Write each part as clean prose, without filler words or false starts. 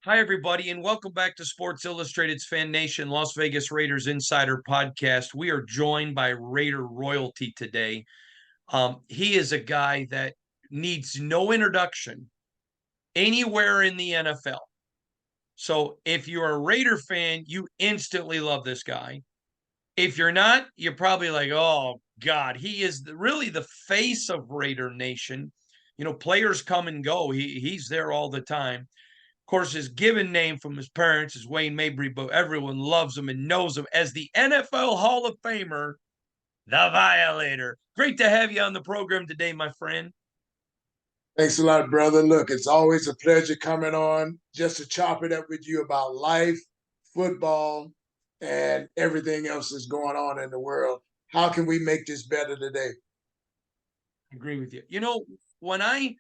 Hi, everybody, and welcome back to Sports Illustrated's Fan Nation Las Vegas Raiders Insider Podcast. We are joined by Raider royalty today. He is a guy that needs no introduction anywhere in the NFL. So if you're a Raider fan, you instantly love this guy. If you're not, you're probably like, oh, God, he is really the face of Raider Nation. Players come and go. He's there all the time. Of course, his given name from his parents is Wayne Mabry, but everyone loves him and knows him as the NFL Hall of Famer, the Violator. Great to have you on the program today, my friend. Thanks a lot, brother. Look, it's always a pleasure coming on just to chop it up with you about life, football, and everything else that's going on in the world. How can we make this better today? I agree with you. When I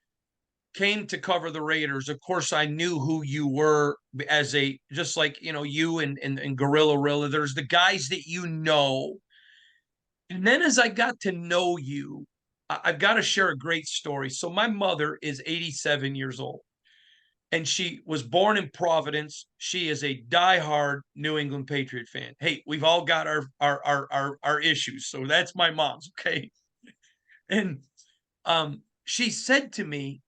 came to cover the Raiders, of course, I knew who you were as just like, you and Gorilla Rilla. There's the guys that you know. And then as I got to know you, I've got to share a great story. So my mother is 87 years old and she was born in Providence. She is a diehard New England Patriot fan. Hey, we've all got our issues. So that's my mom's, okay? And she said to me,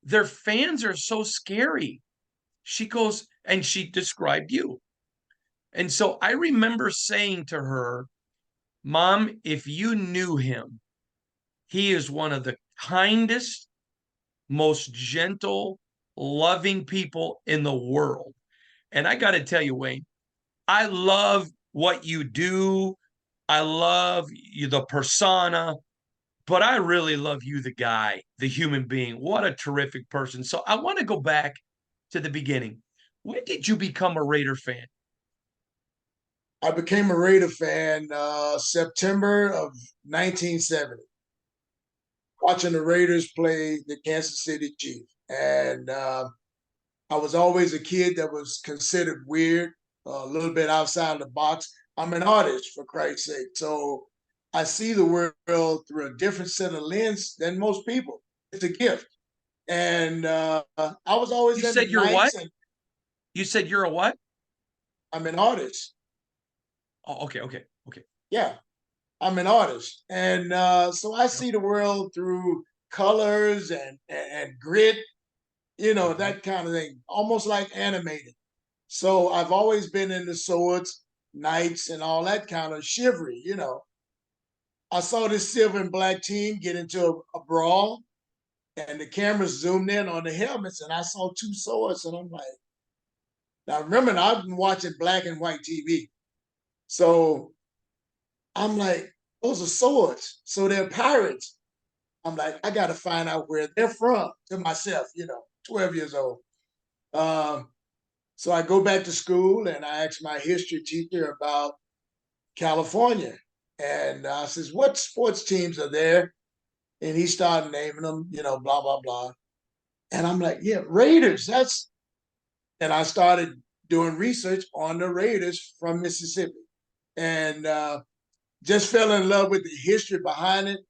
their fans are so scary. She goes, and she described you. And so I remember saying to her, Mom, if you knew him, he is one of the kindest, most gentle, loving people in the world. And I got to tell you, Wayne, I love what you do. I love you, the persona, but I really love you, the guy, the human being. What a terrific person. So I want to go back to the beginning. When did you become a Raider fan? I became a Raider fan September of 1970, watching the Raiders play the Kansas City Chiefs. And I was always a kid that was considered weird, a little bit outside the box. I'm an artist, for Christ's sake. So I see the world through a different set of lens than most people. It's a gift. And I was You always into said you're what? nights, and You said you're a what? I'm an artist. Oh, okay, okay, okay. Yeah, I'm an artist. And so I Yep. see the world through colors and grit, Mhm. that kind of thing, almost like animated. So I've always been into swords, knights, and all that kind of chivalry. I saw this silver and black team get into a brawl, and the camera zoomed in on the helmets, and I saw two swords, and I'm like, now remember, I've been watching black and white TV, so I'm like, those are swords, so they're pirates. I'm like, I got to find out where they're from to myself, 12 years old. Um, so I go back to school and I ask my history teacher about California. And I says, what sports teams are there? And he started naming them, blah, blah, blah. And I'm like, yeah, Raiders. And I started doing research on the Raiders from Mississippi and just fell in love with the history behind it.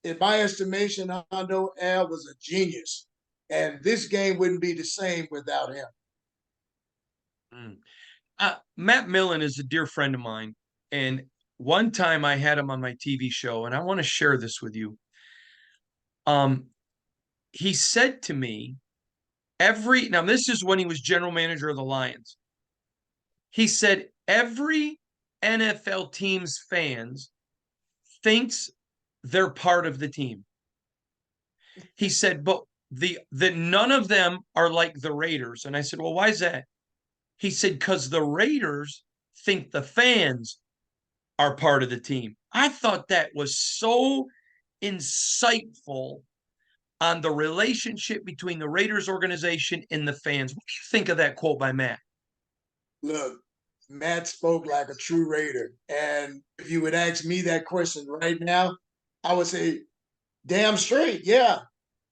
In my estimation, Hondo Al was a genius. And this game wouldn't be the same without him. Mm. Matt Millen is a dear friend of mine. And one time I had him on my TV show, and I want to share this with you. Um, he said to me, now this is when he was general manager of the Lions. He said, every NFL team's fans thinks they're part of the team. He said, but the none of them are like the Raiders. And I said, well, why is that? He said, because the Raiders think the fans are part of the team. I thought that was so insightful on the relationship between the Raiders organization and the fans. What do you think of that quote by Matt? Look, Matt spoke like a true Raider. And if you would ask me that question right now, I would say, damn straight, yeah.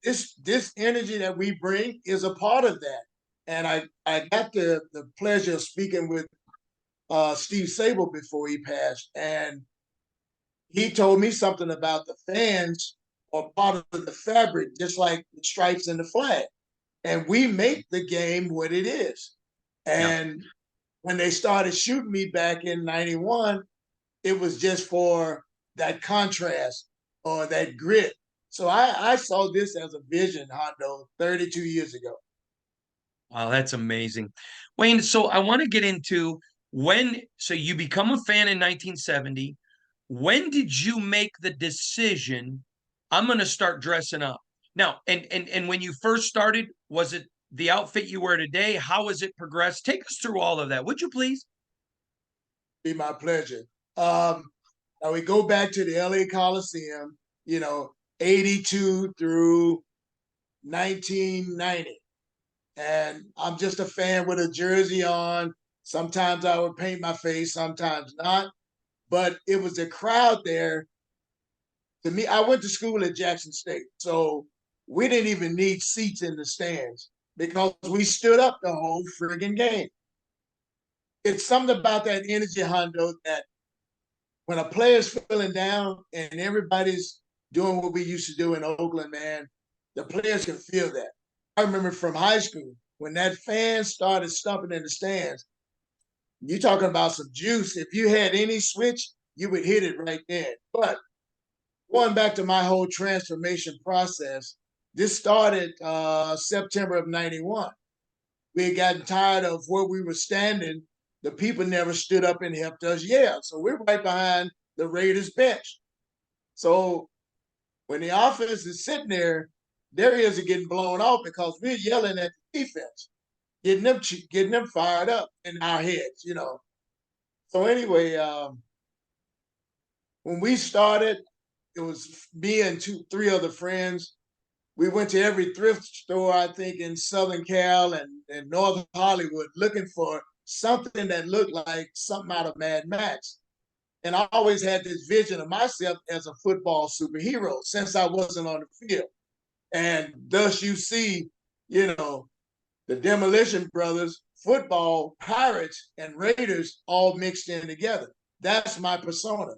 This energy that we bring is a part of that. And I got the pleasure of speaking with Steve Sable before he passed. And he told me something about the fans are part of the fabric, just like the stripes and the flag. and we make the game what it is. Yeah. And when they started shooting me back in 91, it was just for that contrast or that grit. So I saw this as a vision, Hondo, 32 years ago. Wow, that's amazing. Wayne, so I want to get into so you become a fan in 1970. When did you make the decision, I'm going to start dressing up? Now, and when you first started, was it the outfit you wear today? How has it progressed? Take us through all of that, would you please? Be my pleasure. Um, Now we go back to the LA Coliseum, 82 through 1990. And I'm just a fan with a jersey on. Sometimes I would paint my face, sometimes not. But it was a crowd there. To me, I went to school at Jackson State. So we didn't even need seats in the stands because we stood up the whole friggin' game. It's something about that energy, Hondo, that when a player's feeling down and everybody's doing what we used to do in Oakland, man, the players can feel that. I remember from high school when that fan started stumping in the stands. You talking about some juice. If you had any switch, you would hit it right then. But going back to my whole transformation process, this started September of 91. We had gotten tired of where we were standing. The people never stood up and helped us yell. So we're right behind the Raiders bench. So when the offense is sitting there, their ears are getting blown off because we're yelling at the defense, getting them fired up in our heads. So anyway, when we started, it was me and three other friends. We went to every thrift store, I think, in Southern Cal and North Hollywood looking for something that looked like something out of Mad Max. And I always had this vision of myself as a football superhero since I wasn't on the field. And thus you see, the Demolition Brothers, football, Pirates, and Raiders all mixed in together. That's my persona.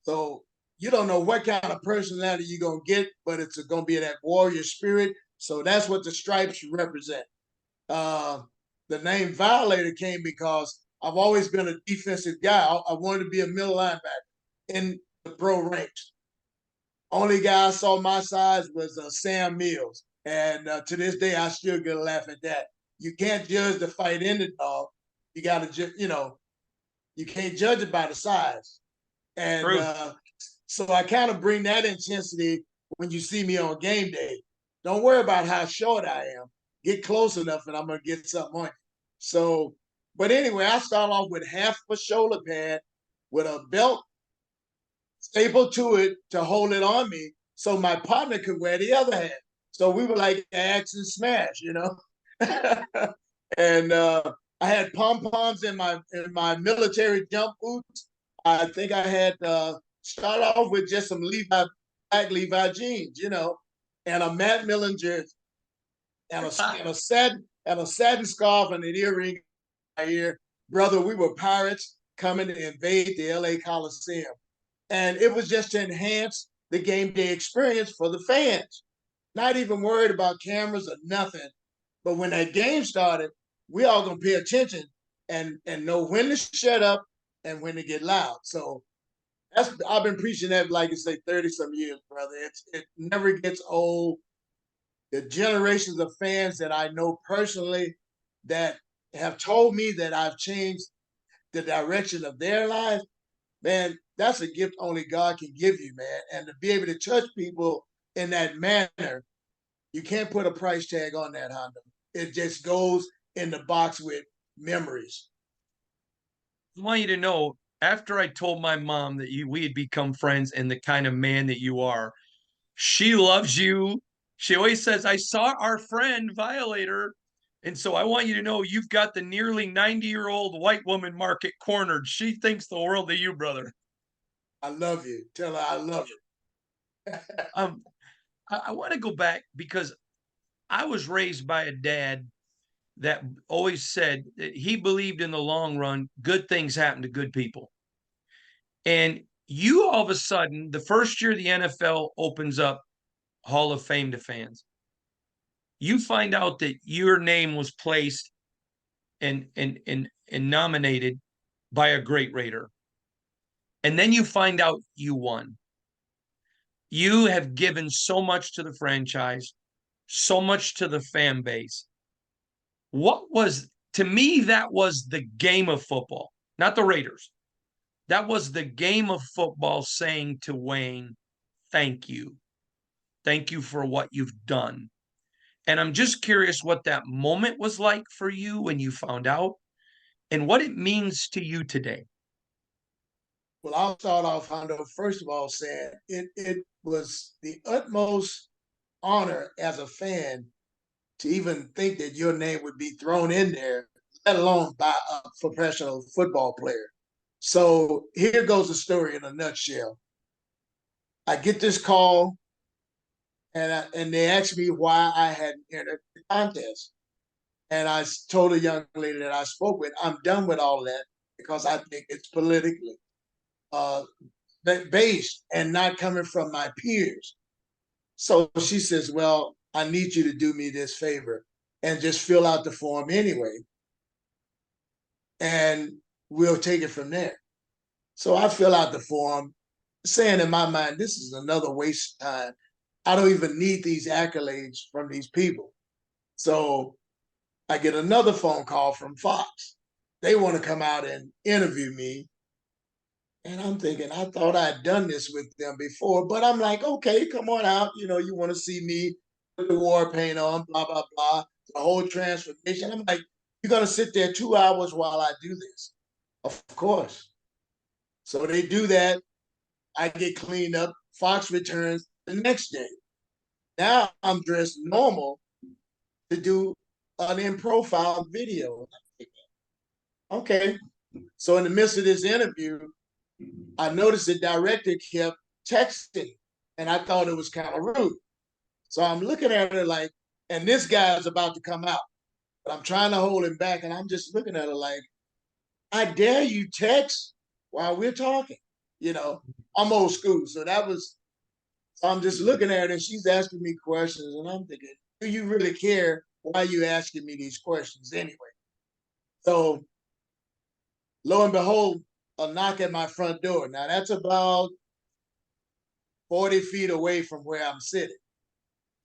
So you don't know what kind of personality you're going to get, but it's going to be that warrior spirit. So that's what the stripes represent. Uh, the name Violator came because I've always been a defensive guy. I wanted to be a middle linebacker in the pro ranks. Only guy I saw my size was Sam Mills. And to this day, I still get a laugh at that. You can't judge the fight in the dog. You got to, you can't judge it by the size. And Truth. so I kind of bring that intensity when you see me on game day. Don't worry about how short I am. Get close enough and I'm going to get something on you. So, but anyway, I start off with half a shoulder pad with a belt stapled to it to hold it on me so my partner could wear the other hand. So we were like axe and smash. And I had pom poms in my military jump boots. I think I had start off with just some black Levi jeans, and a Matt Millen jersey, and a satin scarf and an earring in my ear. Brother, we were pirates coming to invade the LA Coliseum, and it was just to enhance the game day experience for the fans. Not even worried about cameras or nothing. But when that game started, we all gonna pay attention and know when to shut up and when to get loud. So I've been preaching that like you say 30 some years, brother. It never gets old. The generations of fans that I know personally that have told me that I've changed the direction of their life, man, that's a gift only God can give you, man. And to be able to touch people in that manner, you can't put a price tag on that, Honda. It just goes in the box with memories. I want you to know, after I told my mom that we had become friends and the kind of man that you are, she loves you. She always says, I saw our friend Violator. And so I want you to know you've got the nearly 90-year-old white woman market cornered. She thinks the world of you, brother. I love you. Tell her I love you. Um, I want to go back because I was raised by a dad that always said that he believed in the long run, good things happen to good people. And you all of a sudden, the first year the NFL opens up Hall of Fame to fans, You find out that your name was placed and nominated by a great Raider, and then you find out you won. You have given so much to the franchise, so much to the fan base. What was, to me, that was the game of football, not the Raiders. That was the game of football saying to Wayne, thank you. Thank you for what you've done. And I'm just curious what that moment was like for you when you found out and what it means to you today. Well, I'll start off, Hondo, first of all, saying it was the utmost honor as a fan to even think that your name would be thrown in there, let alone by a professional football player. So here goes the story in a nutshell. I get this call, and they asked me why I hadn't entered the contest. And I told a young lady that I spoke with, I'm done with all that because I think it's politically uh, based and not coming from my peers. So she says, well, I need you to do me this favor and just fill out the form anyway. And we'll take it from there. So I fill out the form, saying in my mind, this is another waste of time. I don't even need these accolades from these people. So I get another phone call from Fox. They want to come out and interview me. And I'm thinking, I thought I'd done this with them before, but I'm like, okay, come on out. You know, you want to see me with the war paint on, blah, blah, blah, the whole transformation. I'm like, you're going to sit there 2 hours while I do this? Of course. So they do that. I get cleaned up. Fox returns the next day. Now I'm dressed normal to do an in profile video. Okay. So in the midst of this interview, I noticed the director kept texting, and I thought it was kind of rude. So I'm looking at her like, and this guy is about to come out, but I'm trying to hold him back, and I'm just looking at her like, I dare you text while we're talking. You know, I'm old school, so that was. So I'm just looking at her, and she's asking me questions, and I'm thinking, do you really care? Why are you asking me these questions anyway? So lo and behold, a knock at my front door. Now that's about 40 feet away from where I'm sitting.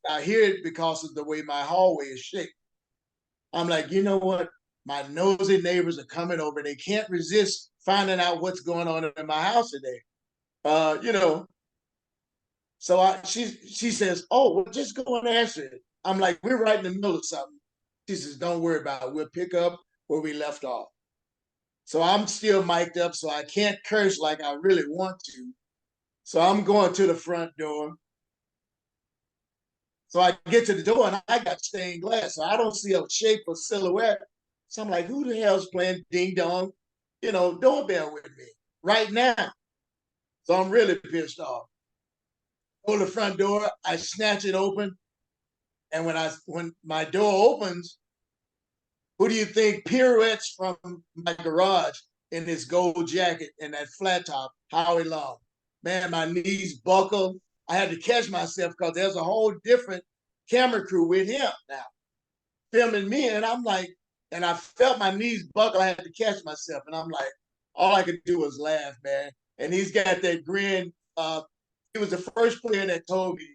I hear it because of the way my hallway is shaped. I'm like, you know what? My nosy neighbors are coming over. They can't resist finding out what's going on in my house today. You know, so she says, oh, well, just go and answer it. I'm like, we're right in the middle of something. She says, don't worry about it. We'll pick up where we left off. So I'm still mic'd up, so I can't curse like I really want to. So I'm going to the front door. So I get to the door and I got stained glass. So I don't see a shape or silhouette. So I'm like, who the hell's playing ding dong, doorbell with me right now? So I'm really pissed off. Go to the front door, I snatch it open. And when my door opens, who do you think pirouettes from my garage in his gold jacket and that flat top, Howie Long? Man, my knees buckled. I had to catch myself because there's a whole different camera crew with him now filming me. And I'm like, and I felt my knees buckle. I had to catch myself. And I'm like, all I could do was laugh, man. And he's got that grin. He was the first player that told me,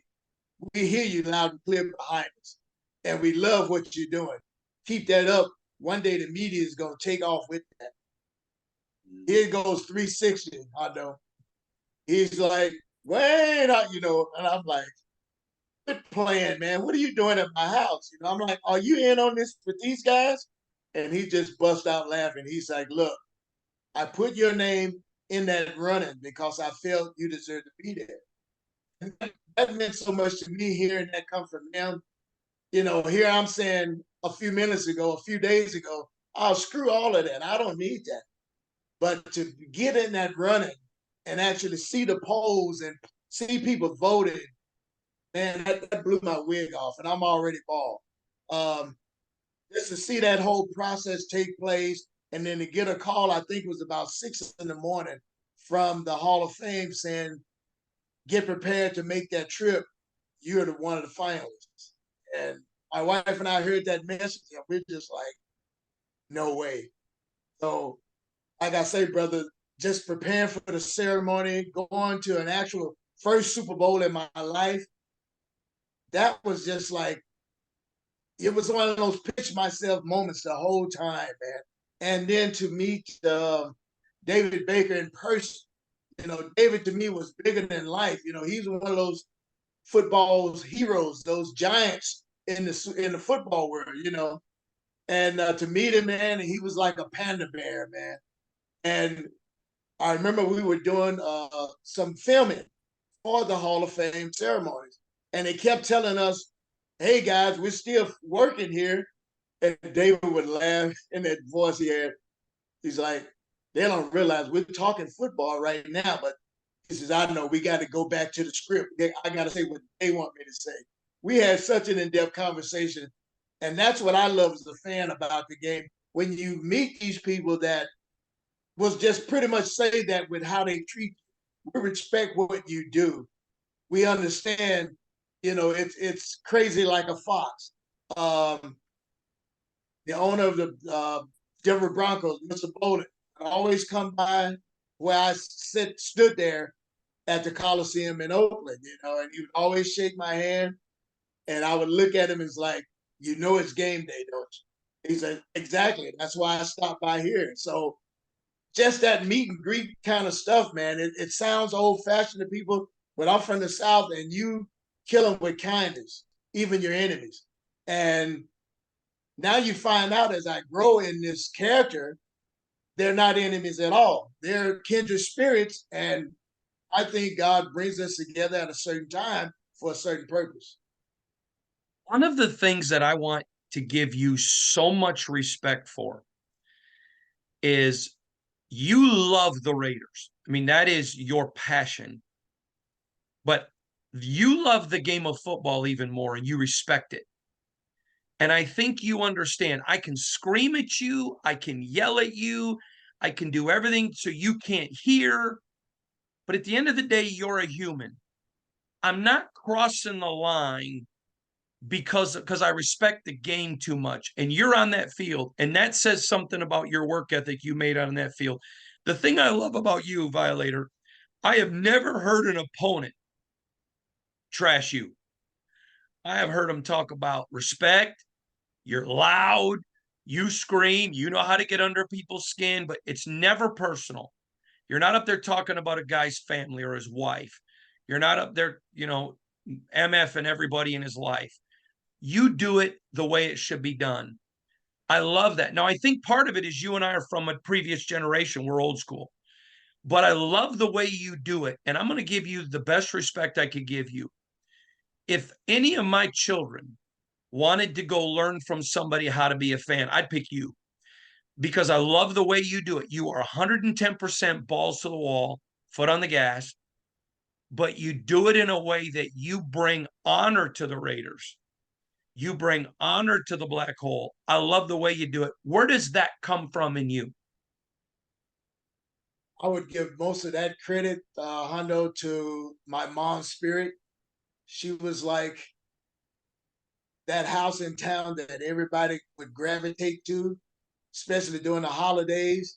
we hear you loud and clear behind us. And we love what you're doing. Keep that up. One day the media is going to take off with that. Here goes 360, I know. He's like, wait, and I'm like, quit playing, man. What are you doing at my house? I'm like, are you in on this with these guys? And he just bust out laughing. He's like, look, I put your name in that running because I felt you deserve to be there. And that meant so much to me hearing that come from him. Here I'm saying a few days ago, I'll screw all of that. I don't need that. But to get in that running and actually see the polls and see people voting, man, that blew my wig off, and I'm already bald. Just to see that whole process take place, and then to get a call, I think it was about 6 in the morning from the Hall of Fame saying, "Get prepared to make that trip. You're one of the finalists." And My wife and I heard that message, and we're just like, no way. So, like I say, brother, just preparing for the ceremony, going to an actual first Super Bowl in my life, that was just like, it was one of those pitch myself moments the whole time, man. And then to meet David Baker in person, David to me was bigger than life. He's one of those football's heroes, those giants in the football world. And to meet him, man, he was like a panda bear, man. And I remember we were doing some filming for the Hall of Fame ceremonies, and they kept telling us, "Hey guys, we're still working here." And David would laugh in that voice he had. He's like, "They don't realize we're talking football right now, but," he says, "I know we got to go back to the script. I got to say what they want me to say." We had such an in-depth conversation, and that's what I love as a fan about the game. When you meet these people that was just pretty much say that with how they treat you. We respect what you do. We understand, it's crazy like a fox. Um, the owner of the Denver Broncos, Mr. Bowden, always come by where I stood there at the Coliseum in Oakland, and he would always shake my hand, and I would look at him and it's like, it's game day, don't you? He said, exactly. That's why I stopped by here. So just that meet and greet kind of stuff, man. It sounds old fashioned to people, but I'm from the South, and you kill them with kindness, even your enemies. And now you find out as I grow in this character, they're not enemies at all. They're kindred spirits. And I think God brings us together at a certain time for a certain purpose. One of the things that I want to give you so much respect for is you love the Raiders. I mean, that is your passion, but you love the game of football even more and you respect it. And I think you understand. I can scream at you, I can yell at you, I can do everything so you can't hear. But at the end of the day, you're a human. I'm not crossing the line because I respect the game too much. And you're on that field, and that says something about your work ethic you made on that field. The thing I love about you, Violator, I have never heard an opponent trash you. I have heard them talk about respect. You're loud, you scream, you know how to get under people's skin, but it's never personal. You're not up there talking about a guy's family or his wife. You're not up there, MF and everybody in his life. You do it the way it should be done. I love that. Now, I think part of it is you and I are from a previous generation. We're old school, but I love the way you do it. And I'm going to give you the best respect I could give you. If any of my children wanted to go learn from somebody how to be a fan, I'd pick you because I love the way you do it. You are 110% balls to the wall, foot on the gas, but you do it in a way that you bring honor to the Raiders. You bring honor to the black hole. I love the way you do it. Where does that come from in you? I would give most of that credit, Hondo, to my mom's spirit. She was like that house in town that everybody would gravitate to, especially during the holidays.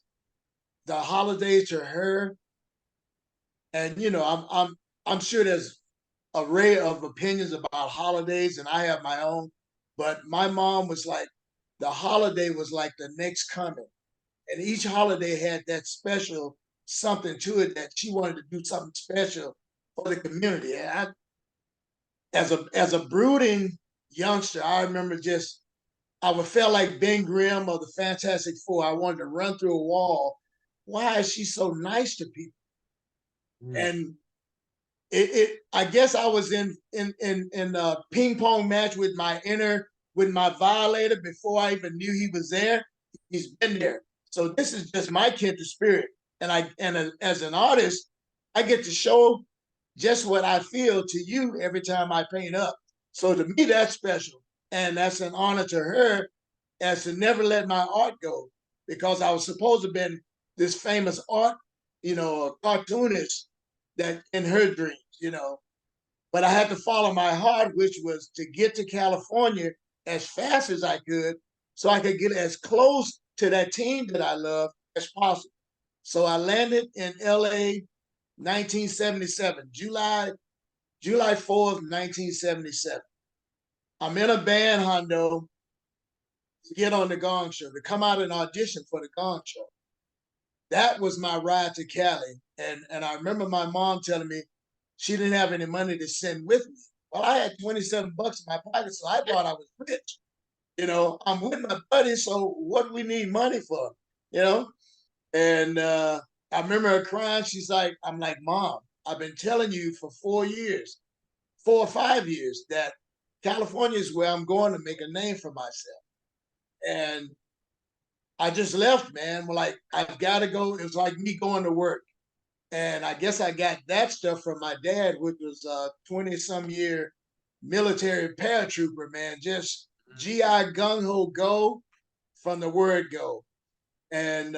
The holidays to her, and I'm sure there's an array of opinions about holidays, and I have my own. But my mom was like, the holiday was like the next coming, and each holiday had that special something to it that she wanted to do something special for the community. And as a brooding youngster, I remember just I would feel like Ben Grimm of the Fantastic Four. I wanted to run through a wall. Why is she so nice to people? Mm. And I guess I was in a ping pong match with my Violator before I even knew he was there. He's been there. So this is just my kindred spirit. As an artist, I get to show just what I feel to you every time I paint up. So to me, that's special. And that's an honor to her as to never let my art go because I was supposed to have been this famous art, a cartoonist that in her dreams. But I had to follow my heart, which was to get to California as fast as I could so I could get as close to that team that I love as possible. So I landed in LA 1977, July 4th, 1977. I'm in a band, Hondo, to get on the Gong Show, to come out and audition for the Gong Show. That was my ride to Cali. And I remember my mom telling me she didn't have any money to send with me. Well, I had 27 bucks in my pocket, so I thought I was rich. I'm with my buddies, so what do we need money for? You know? And I remember her crying. I'm like, Mom, I've been telling you for 4 years, 4 or 5 years, that California is where I'm going to make a name for myself. And I just left, man. Like, I've got to go. It was like me going to work. And I guess I got that stuff from my dad, which was a 20 some year military paratrooper, man. Just GI gung ho go from the word go. And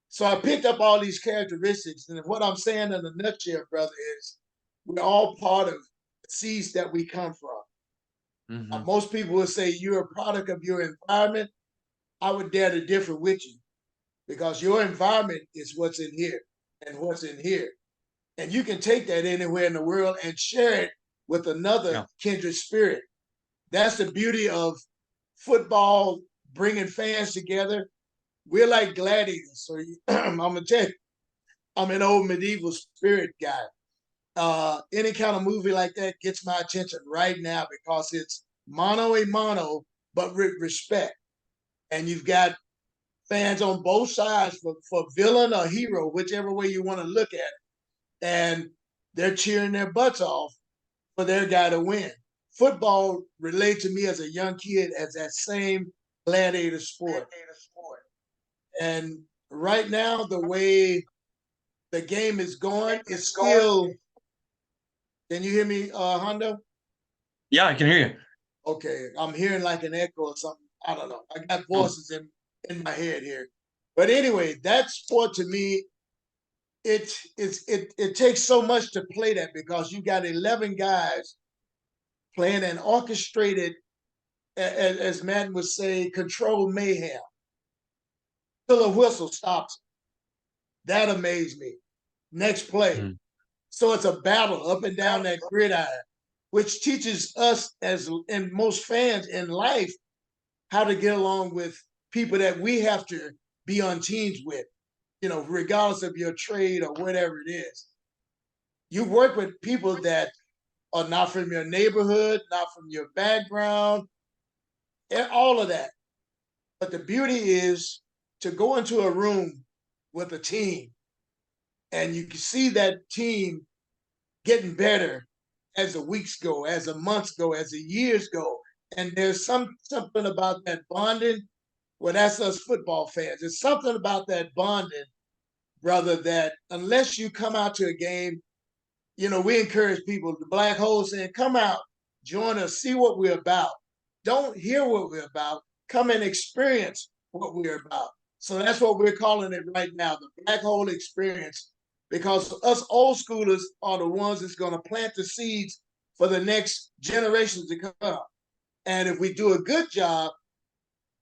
so I picked up all these characteristics. And what I'm saying in a nutshell, brother, is we're all part of the seeds that we come from. Most people would say you're a product of your environment. I would dare to differ with you because your environment is what's in here and what's in here. And you can take that anywhere in the world and share it with another kindred spirit. That's the beauty of football bringing fans together. We're like gladiators. So I'm going to tell you, I'm an old medieval spirit guy. Any kind of movie like that gets my attention right now because it's mano a mano, but with respect. And you've got fans on both sides for villain or hero, whichever way you want to look at it. And they're cheering their butts off for their guy to win. Football related to me as a young kid as that same gladiator sport. And right now, the way the game is going, it's still. Can you hear me, Hondo? Yeah, I can hear you. Okay, I'm hearing like an echo or something. I don't know. I got voices in my head here. But anyway, that sport to me, it takes so much to play that because you got 11 guys playing an orchestrated, as Madden would say, controlled mayhem till a whistle stops. That amazed me. Next play. So it's a battle up and down that gridiron, which teaches us as and most fans in life how to get along with people that we have to be on teams with, regardless of your trade or whatever it is. You work with people that are not from your neighborhood, not from your background, and all of that. But the beauty is to go into a room with a team and you can see that team getting better as the weeks go, as the months go, as the years go. And there's something about that bonding. Well, that's us football fans. There's something about that bonding, brother, that unless you come out to a game, we encourage people, the Black Hole saying, come out, join us, see what we're about. Don't hear what we're about. Come and experience what we're about. So that's what we're calling it right now, the Black Hole experience, because us old schoolers are the ones that's going to plant the seeds for the next generations to come. And if we do a good job,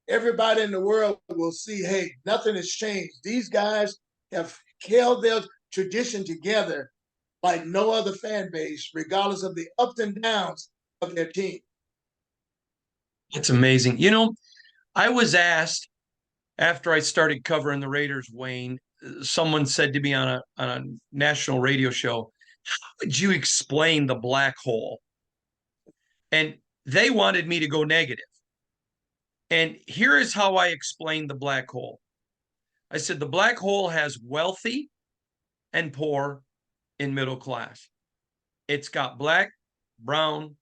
everybody in the world will see, hey, nothing has changed. These guys have held their tradition together like no other fan base, regardless of the ups and downs of their team. It's amazing. I was asked after I started covering the Raiders, Wayne, someone said to me on a national radio show, how would you explain the black hole? And they wanted me to go negative. And here is how I explained the black hole. I said the black hole has wealthy and poor in middle class. It's got black, brown,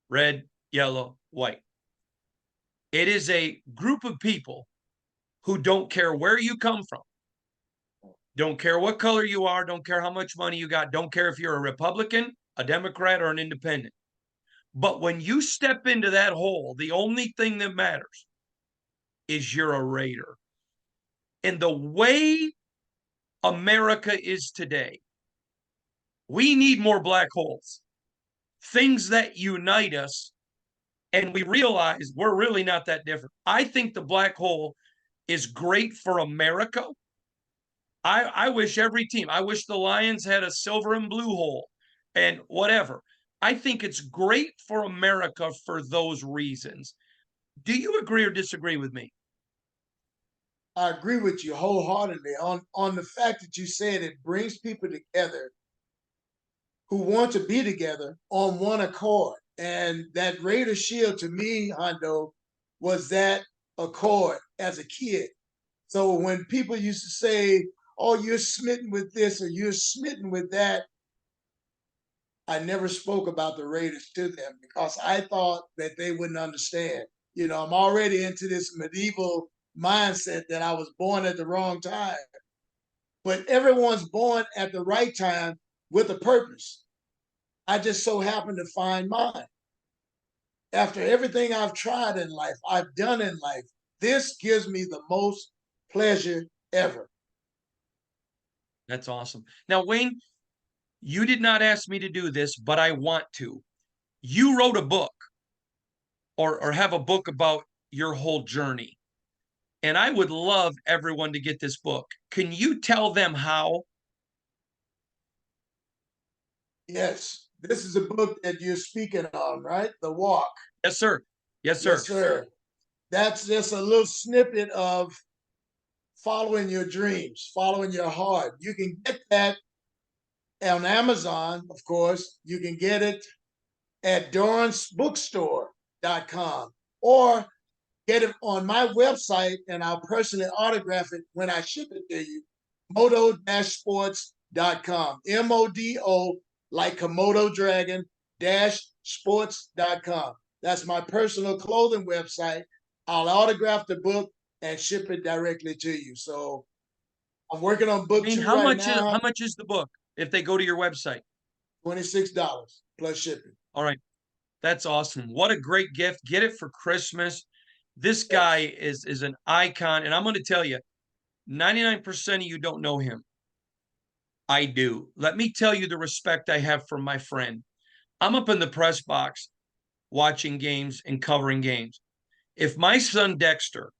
red, yellow, white. It is a group of people who don't care where you come from, don't care what color you are, don't care how much money you got, don't care if you're a Republican, a Democrat, or an independent. But when you step into that hole, the only thing that matters is you're a Raider. And the way America is today, we need more black holes, things that unite us and we realize we're really not that different. I think the black hole is great for America. I wish every team, I wish the Lions had a silver and blue hole and whatever. I think it's great for America for those reasons. Do you agree or disagree with me? I agree with you wholeheartedly on the fact that you said it brings people together who want to be together on one accord. And that Raider Shield to me, Hondo, was that accord as a kid. So when people used to say, "Oh, you're smitten with this" or "you're smitten with that," I never spoke about the Raiders to them because I thought that they wouldn't understand. You know, I'm already into this medieval mindset that I was born at the wrong time. But everyone's born at the right time with a purpose. I just so happened to find mine. After everything I've tried in life, I've done in life, this gives me the most pleasure ever. That's awesome. Now, Wayne, you did not ask me to do this, but I want to. You wrote a book or have a book about your whole journey. And I would love everyone to get this book. Can you tell them how? Yes, this is a book that you're speaking on, right? The Walk. Yes, sir. Yes, Yes, sir. sir. That's just a little snippet of following your dreams, following your heart. You can get that on Amazon, of course. You can get it at DorranceBookstore.com or get it on my website and I'll personally autograph it when I ship it to you. Modo-sports.com. MODO, like Komodo Dragon, sports.com. That's my personal clothing website. I'll autograph the book and ship it directly to you. So I'm working on book Wayne, two right how now. much is the book if they go to your website? $26 plus shipping. All right. That's awesome. What a great gift. Get it for Christmas. This guy Yes. is an icon. And I'm going to tell you, 99% of you don't know him. I do. Let me tell you the respect I have for my friend. I'm up in the press box watching games and covering games. If my son Dexter,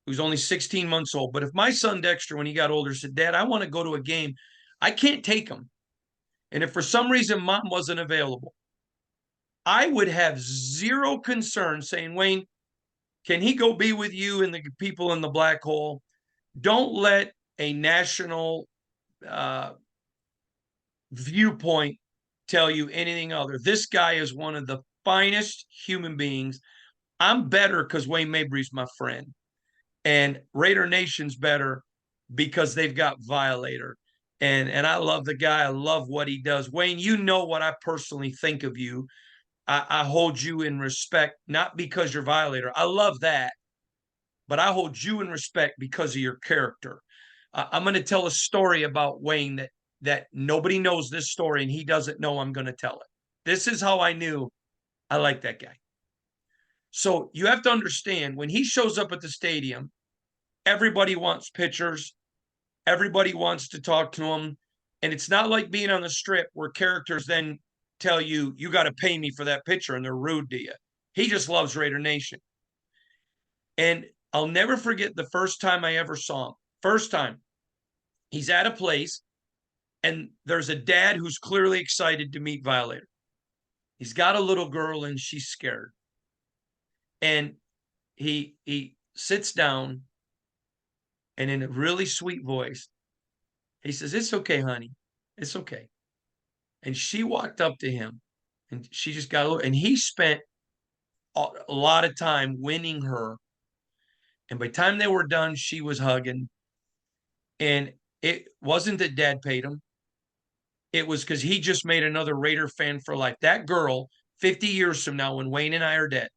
who's only 16 months old, but if my son Dexter, when he got older, said, Dad, I want to go to a game, I can't take him. And if for some reason mom wasn't available, I would have zero concern saying, Wayne, can he go be with you and the people in the black hole? Don't let a national uh, viewpoint tell you anything other. This guy is one of the finest human beings. I'm better because Wayne Mabry's my friend, and Raider Nation's better because they've got Violator. And I love the guy. I love what he does. Wayne, you know what I personally think of you. I hold you in respect, not because you're Violator. I love that, but I hold you in respect because of your character. I'm going to tell a story about Wayne that nobody knows this story, and he doesn't know I'm going to tell it. This is how I knew I like that guy. So you have to understand when he shows up at the stadium, everybody wants pictures, everybody wants to talk to him, and it's not like being on the strip where characters then tell you you got to pay me for that picture and they're rude to you. He just loves Raider Nation. And I'll never forget the first time I ever saw him. First time, he's at a place and there's a dad who's clearly excited to meet Violator. He's got a little girl and she's scared. And he sits down and in a really sweet voice, he says, "It's okay, honey. It's okay." And she walked up to him and she just got a little, and he spent a lot of time winning her. And by the time they were done, she was hugging. And it wasn't that dad paid him. It was because he just made another Raider fan for life. That girl, 50 years from now, when Wayne and I are dead,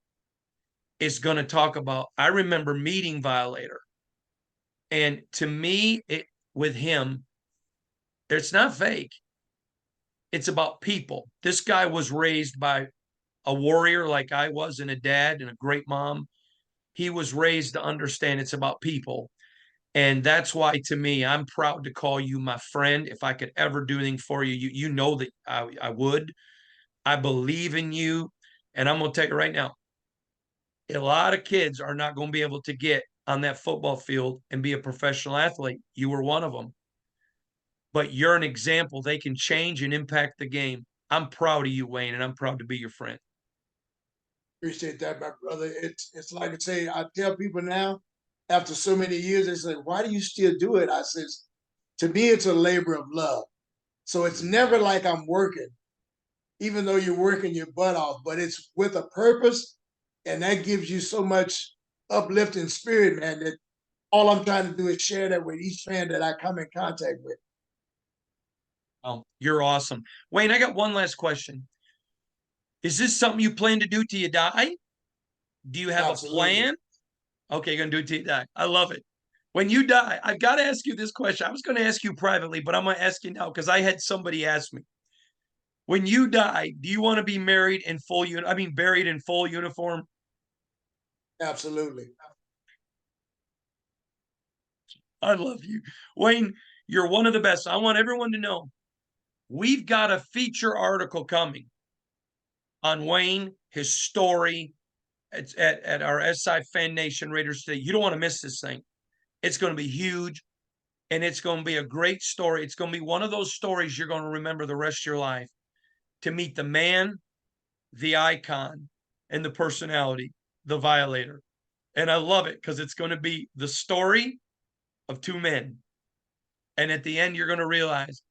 is going to talk about, I remember meeting Violator. And to me, with him, it's not fake. It's about people. This guy was raised by a warrior like I was, and a dad and a great mom. He was raised to understand it's about people. And that's why, to me, I'm proud to call you my friend. If I could ever do anything for you, you know that I would. I believe in you. And I'm going to tell you right now, a lot of kids are not going to be able to get on that football field and be a professional athlete. You were one of them, but you're an example. They can change and impact the game. I'm proud of you, Wayne, and I'm proud to be your friend. Appreciate that, my brother. It's like I say, I tell people now, after so many years, they say, "Why do you still do it?" I says, "To me, it's a labor of love. So it's never like I'm working, even though you're working your butt off, but it's with a purpose, and that gives you so much uplifting spirit, man. That all I'm trying to do is share that with each fan that I come in contact with." Oh, you're awesome. Wayne, I got one last question. Is this something you plan to do till you die? Do you have a Absolutely, plan? Okay, you're gonna do it till you die. I love it. When you die, I've got to ask you this question. I was going to ask you privately, but I'm going to ask you now because I had somebody ask me. When you die, do you want to be married in full I mean buried in full uniform? absolutely. I love you. Wayne, you're one of the best. I want everyone to know we've got a feature article coming on Wayne, his story at our SI Fan Nation Raiders today. You don't want to miss this thing. It's going to be huge and it's going to be a great story. It's going to be one of those stories you're going to remember the rest of your life. To meet the man, the icon, and the personality, the Violator. And I love it because it's going to be the story of two men. And at the end, you're going to realize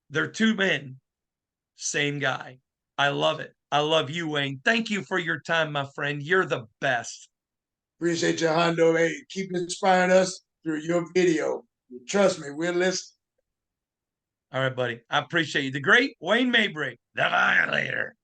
they're two men, same guy. I love it. I love you, Wayne. Thank you for your time, my friend. You're the best. Appreciate you, Hondo. Hey, keep inspiring us through your video. Trust me, we're listening. All right, buddy. I appreciate you. The great Wayne Mabry, the Violator.